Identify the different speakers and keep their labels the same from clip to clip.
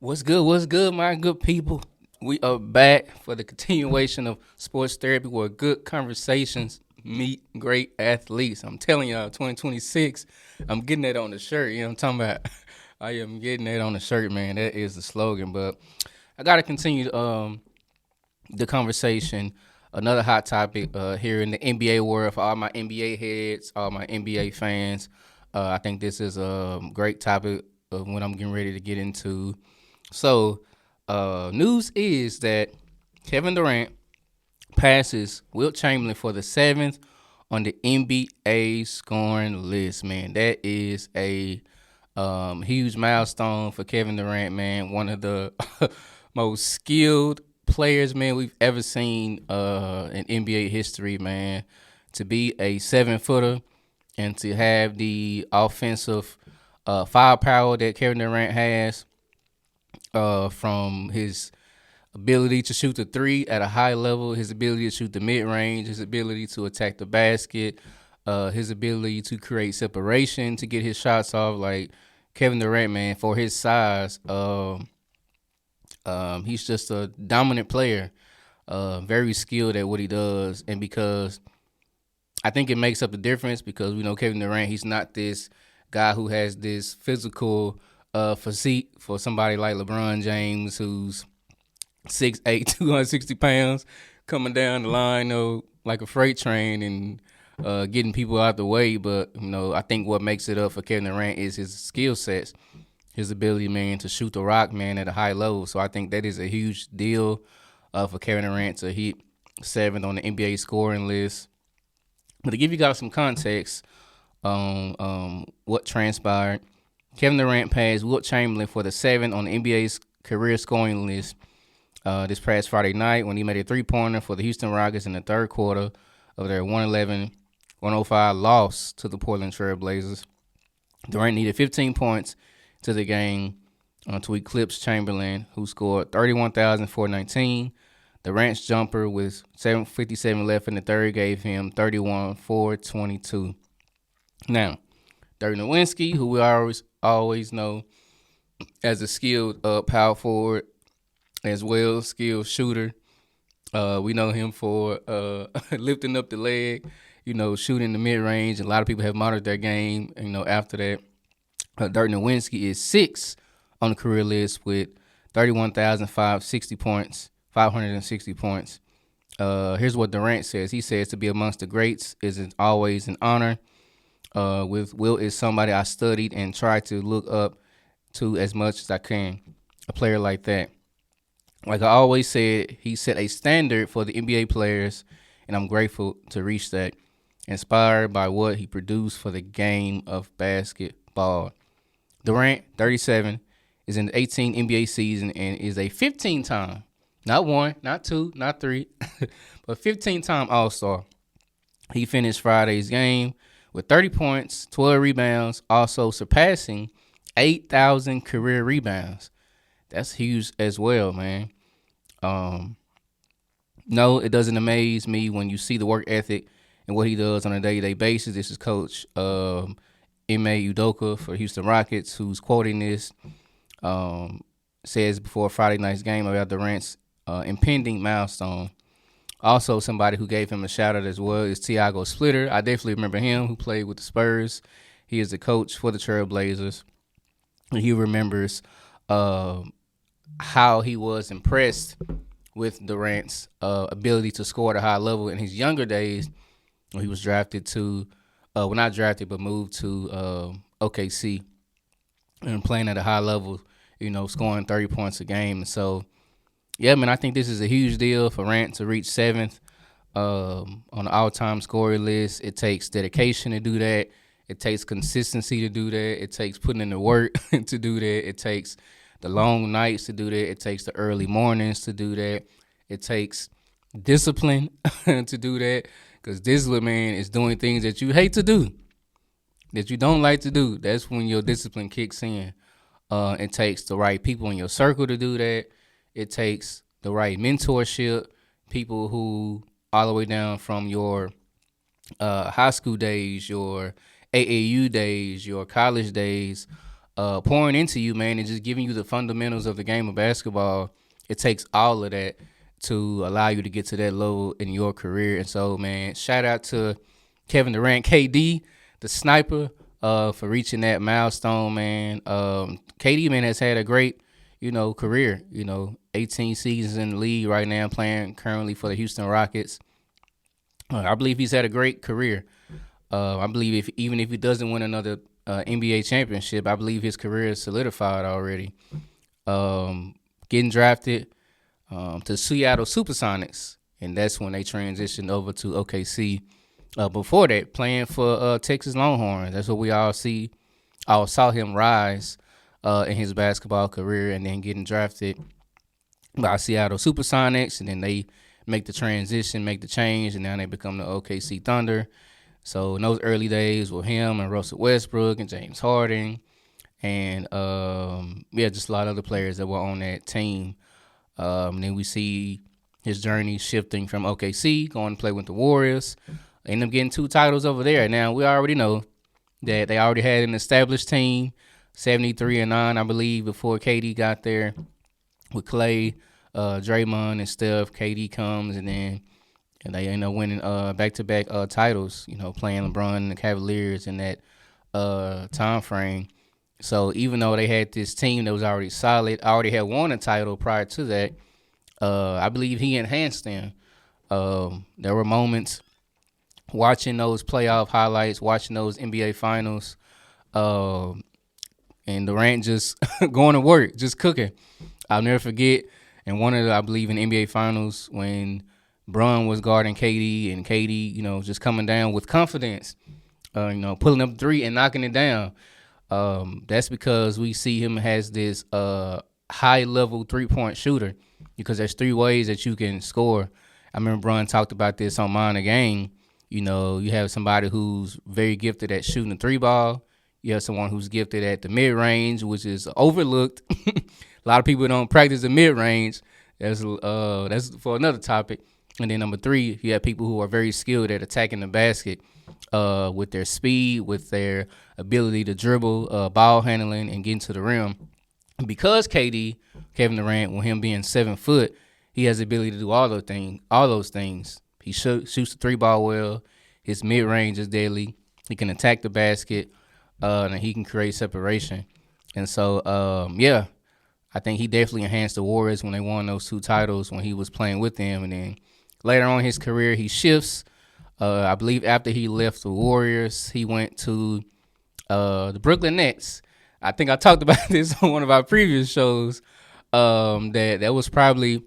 Speaker 1: What's good, my good people? We are back for the continuation of sports therapy where good conversations meet great athletes. I'm telling y'all, 2026, I'm getting that on the shirt. You know what I'm talking about? I am getting that on the shirt, man. That is the slogan. But I got to continue the conversation. Another hot topic here in the NBA world for all my NBA heads, all my NBA fans. I think this is a great topic of what I'm getting ready to get into. So, news is that Kevin Durant passes Wilt Chamberlain for the seventh on the NBA scoring list. Man, that is a huge milestone for Kevin Durant. Man, one of the most skilled players, man, we've ever seen in NBA history. Man, to be a 7-footer and to have the offensive firepower that Kevin Durant has from his ability to shoot the three at a high level, his ability to shoot the mid range, his ability to attack the basket, his ability to create separation to get his shots off. Like Kevin Durant, man, for his size, he's just a dominant player, very skilled at what he does, and because I think it makes up the difference because we know Kevin Durant, he's not this guy who has this physical physique for somebody like LeBron James, who's 6'8", 260 pounds, coming down the line, like a freight train and getting people out the way. But, I think what makes it up for Kevin Durant is his skill sets, his ability, man, to shoot the rock, man, at a high level. So I think that is a huge deal for Kevin Durant to hit 7th on the NBA scoring list. But to give you guys some context on what transpired, Kevin Durant passed Wilt Chamberlain for the 7th on the NBA's career scoring list this past Friday night when he made a three-pointer for the Houston Rockets in the third quarter of their 111-105 loss to the Portland Trail Blazers. Durant needed 15 points to the game to eclipse Chamberlain, who scored 31,419. Durant's jumper with 7:57 left in the third gave him 31,422. Now, Dirk Nowitzki, who we always know as a skilled power forward, as well, skilled shooter. We know him for lifting up the leg, shooting the mid-range. A lot of people have monitored their game, after that. Dirk Nowitzki is 6th on the career list with 31,560 points, 560 points. Here's what Durant says. He says, to be amongst the greats is always an honor. With Wilt is somebody I studied and tried to look up to as much as I can. A player like that. Like I always said, he set a standard for the NBA players, and I'm grateful to reach that. Inspired by what he produced for the game of basketball. Durant, 37, is in the 18 NBA season and is a 15-time, not one, not two, not three, but 15-time All-Star. He finished Friday's game with 30 points, 12 rebounds, also surpassing 8,000 career rebounds. That's huge as well, man. No, it doesn't amaze me when you see the work ethic and what he does on a day-to-day basis. This is Coach Ime Udoka for Houston Rockets, who's quoting this, says before Friday night's game about Durant's impending milestone. Also, somebody who gave him a shout-out as well is Tiago Splitter. I definitely remember him, who played with the Spurs. He is the coach for the Trail Blazers. And he remembers how he was impressed with Durant's ability to score at a high level in his younger days when he was drafted to, not drafted, but moved to OKC and playing at a high level, scoring 30 points a game. And so, yeah, man, I think this is a huge deal for Durant to reach 7th on the all-time scoring list. It takes dedication to do that. It takes consistency to do that. It takes putting in the work to do that. It takes the long nights to do that. It takes the early mornings to do that. It takes discipline to do that, because discipline, man, is doing things that you hate to do, that you don't like to do. That's when your discipline kicks in. It takes the right people in your circle to do that. It takes the right mentorship, people who all the way down from your high school days, your AAU days, your college days, pouring into you, man, and just giving you the fundamentals of the game of basketball. It takes all of that to allow you to get to that level in your career. And so, man, shout out to Kevin Durant, KD, the sniper, for reaching that milestone, man. KD, man, has had a great, career. 18 seasons in the league right now, playing currently for the Houston Rockets. I believe he's had a great career. I believe even if he doesn't win another NBA championship, I believe his career is solidified already. Getting drafted to Seattle Supersonics, and that's when they transitioned over to OKC. Before that, playing for Texas Longhorns. That's what we all saw him rise in his basketball career, and then getting drafted by Seattle Supersonics, and then they make the transition, make the change, and now they become the OKC Thunder. So in those early days with him and Russell Westbrook and James Harden, and just a lot of other players that were on that team. Then we see his journey shifting from OKC, going to play with the Warriors. End up getting 2 titles over there. Now, we already know that they already had an established team, 73-9, I believe, before KD got there with Clay, Draymond, and Steph. KD comes, and they end up winning back-to-back titles, playing LeBron and the Cavaliers in that time frame. So even though they had this team that was already solid, already had won a title prior to that, I believe he enhanced them. There were moments watching those playoff highlights, watching those NBA finals, and Durant just going to work, just cooking. I'll never forget in one of the, I believe, in NBA finals when Bron was guarding KD, and KD, just coming down with confidence, pulling up 3 and knocking it down. That's because we see him as this high-level three-point shooter, because there's 3 ways that you can score. I remember Bron talked about this on Mind the Game. You have somebody who's very gifted at shooting the 3-ball. You have someone who's gifted at the mid-range, which is overlooked. A lot of people don't practice the mid-range. That's for another topic. And then number 3, you have people who are very skilled at attacking the basket with their speed, with their ability to dribble, ball handling, and getting to the rim. And because Kevin Durant, with him being 7 foot, he has the ability to do all those things. He shoots the 3-ball well. His mid-range is deadly. He can attack the basket, and he can create separation. And so, I think he definitely enhanced the Warriors when they won those 2 titles when he was playing with them. And then later on in his career, he shifts. I believe after he left the Warriors, he went to the Brooklyn Nets. I think I talked about this on one of our previous shows. That was probably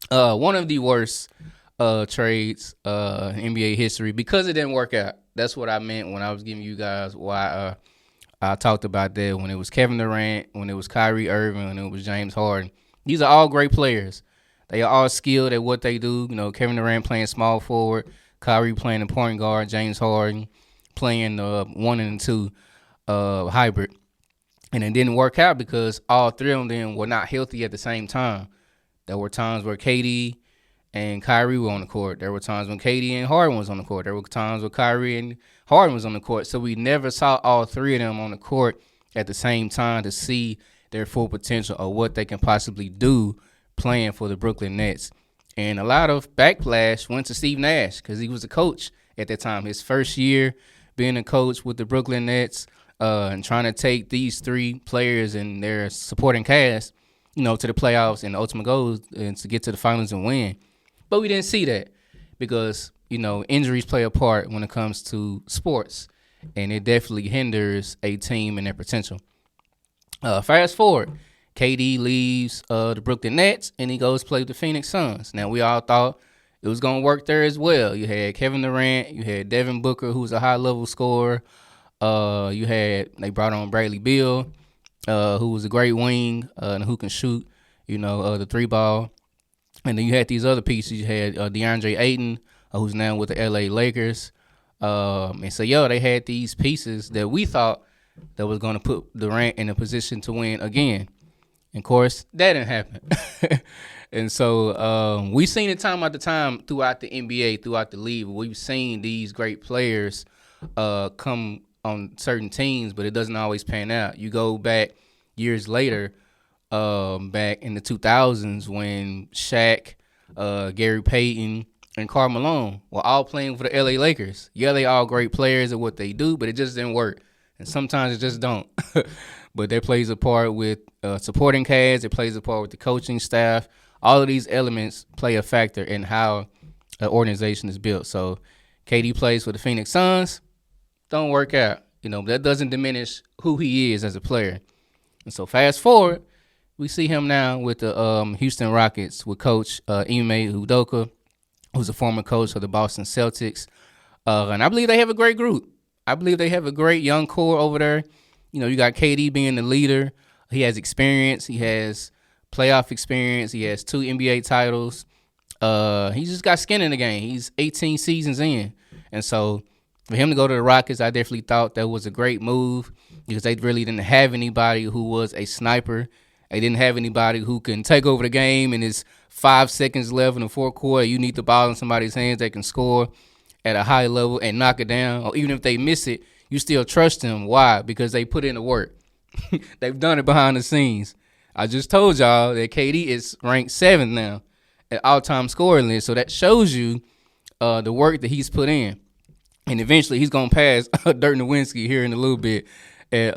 Speaker 1: one of the worst trades in NBA history because it didn't work out. That's what I meant when I was giving you guys why I talked about that, when it was Kevin Durant, when it was Kyrie Irving, when it was James Harden. These are all great players. They are all skilled at what they do. Kevin Durant playing small forward, Kyrie playing the point guard, James Harden playing the 1 and 2 hybrid. And it didn't work out because all 3 of them were not healthy at the same time. There were times where KD and Kyrie were on the court. There were times when KD and Harden was on the court. There were times where Kyrie and Harden was on the court. So we never saw all 3 of them on the court at the same time to see their full potential or what they can possibly do playing for the Brooklyn Nets. And a lot of backlash went to Steve Nash because he was the coach at that time. His first year being a coach with the Brooklyn Nets and trying to take these 3 players and their supporting cast, to the playoffs, and the ultimate goal is to get to the finals and win. But we didn't see that because, injuries play a part when it comes to sports, and it definitely hinders a team and their potential. Fast forward, KD leaves the Brooklyn Nets, and he goes play with the Phoenix Suns. Now, we all thought it was going to work there as well. You had Kevin Durant, you had Devin Booker, who's a high-level scorer. They brought on Bradley Beal, who was a great wing and who can shoot, the 3-ball. And then you had these other pieces. You had DeAndre Ayton, who's now with the LA Lakers. And so, they had these pieces that we thought that was going to put Durant in a position to win again. And, of course, that didn't happen. And so we've seen it time after time throughout the NBA, throughout the league. We've seen these great players come on certain teams, but it doesn't always pan out. You go back years later, back in the 2000s when Shaq, Gary Payton, and Karl Malone were all playing for the LA Lakers. Yeah, they all great players at what they do, but it just didn't work. And sometimes it just don't. But that plays a part with supporting cast. It plays a part with the coaching staff. All of these elements play a factor in how an organization is built. So KD plays for the Phoenix Suns. Don't work out. That doesn't diminish who he is as a player. And so fast forward, we see him now with the Houston Rockets with Coach Ime Udoka, who's a former coach of the Boston Celtics. And I believe they have a great group. I believe they have a great young core over there. You got KD being the leader. He has experience. He has playoff experience. He has 2 NBA titles. He just got skin in the game. He's 18 seasons in. And so for him to go to the Rockets, I definitely thought that was a great move because they really didn't have anybody who was a sniper. They didn't have anybody who can take over the game and it's 5 seconds left in the fourth quarter. You need the ball in somebody's hands that can score at a high level and knock it down. Or even if they miss it, you still trust them. Why? Because they put in the work. They've done it behind the scenes. I just told y'all that KD is ranked 7th now at all-time scoring list. So that shows you the work that he's put in. And eventually he's going to pass Dirk Nowitzki here in a little bit at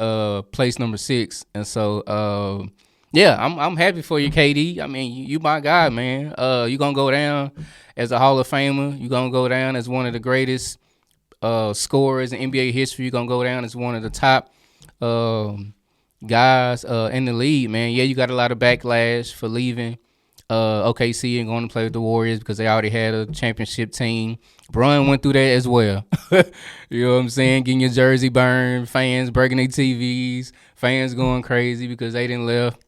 Speaker 1: place number 6. And so, yeah, I'm happy for you, KD. I mean, you my guy, man. You're going to go down as a Hall of Famer. You're going to go down as one of the greatest scorers in NBA history. You're going to go down as one of the top guys in the league, man. Yeah, you got a lot of backlash for leaving OKC and going to play with the Warriors because they already had a championship team. Bron went through that as well. You know what I'm saying? Getting your jersey burned, fans breaking their TVs, fans going crazy because they didn't left.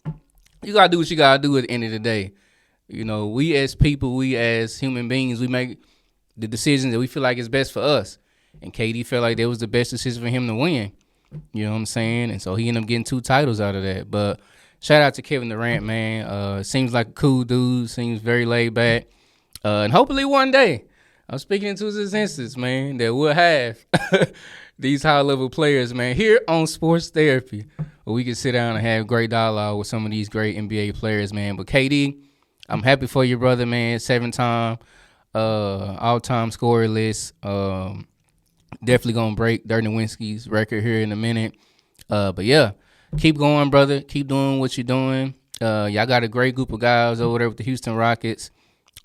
Speaker 1: You got to do what you got to do at the end of the day. We as people, we as human beings, we make the decisions that we feel like is best for us. And KD felt like that was the best decision for him to win. You know what I'm saying? And so he ended up getting 2 titles out of that. But shout out to Kevin Durant, man. Seems like a cool dude. Seems very laid back. And hopefully one day, I'm speaking into his instance, man, that we'll have these high-level players, man, here on Sports Therapy, where we can sit down and have great dialogue with some of these great NBA players, man. But KD, I'm happy for you, brother, man. 7-time all-time scorer list. Definitely gonna break Dirk Nowitzki's record here in a minute. But yeah, keep going, brother. Keep doing what you're doing. Y'all got a great group of guys over there with the Houston Rockets.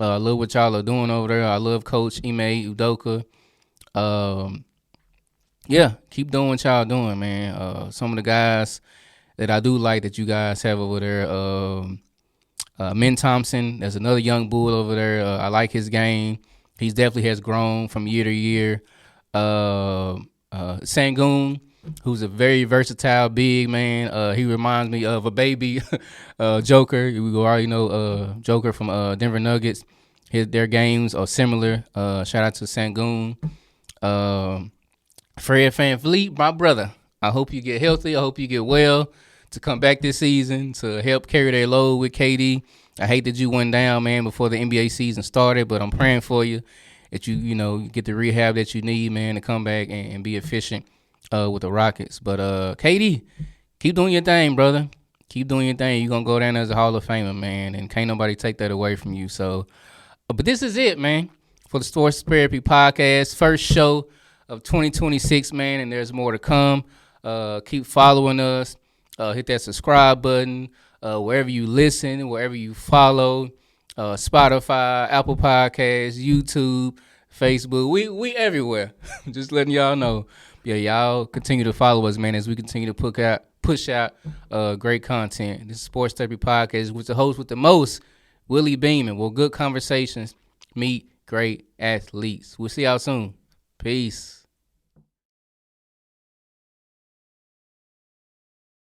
Speaker 1: I love what y'all are doing over there. I love Coach Ime Udoka. Yeah, keep doing what y'all doing, man. Some of the guys that I do like that you guys have over there, Min Thompson, there's another young bull over there. I like his game. He definitely has grown from year to year. Sengun, who's a very versatile big man. He reminds me of a baby Joker. We already know Joker from Denver Nuggets. Their games are similar. Shout out to Sengun. Fred VanVleet, my brother. I hope you get healthy. I hope you get well to come back this season to help carry their load with KD. I hate that you went down, man, before the NBA season started, but I'm praying for you that you get the rehab that you need, man, to come back and be efficient with the Rockets. But KD, keep doing your thing, brother. Keep doing your thing. You're going to go down as a Hall of Famer, man, and can't nobody take that away from you. So, but this is it, man, for the Sports Therapy Podcast. First show of 2026, man, and there's more to come. Keep following us. Hit that subscribe button wherever you listen, wherever you follow. Spotify, Apple Podcasts, YouTube, Facebook. We everywhere. Just letting y'all know. Yeah, y'all continue to follow us, man, as we continue to push out great content. This is Sports Therapy Podcast with the host with the most, Willie Beeman. Well, good conversations meet great athletes. We'll see y'all soon. Peace.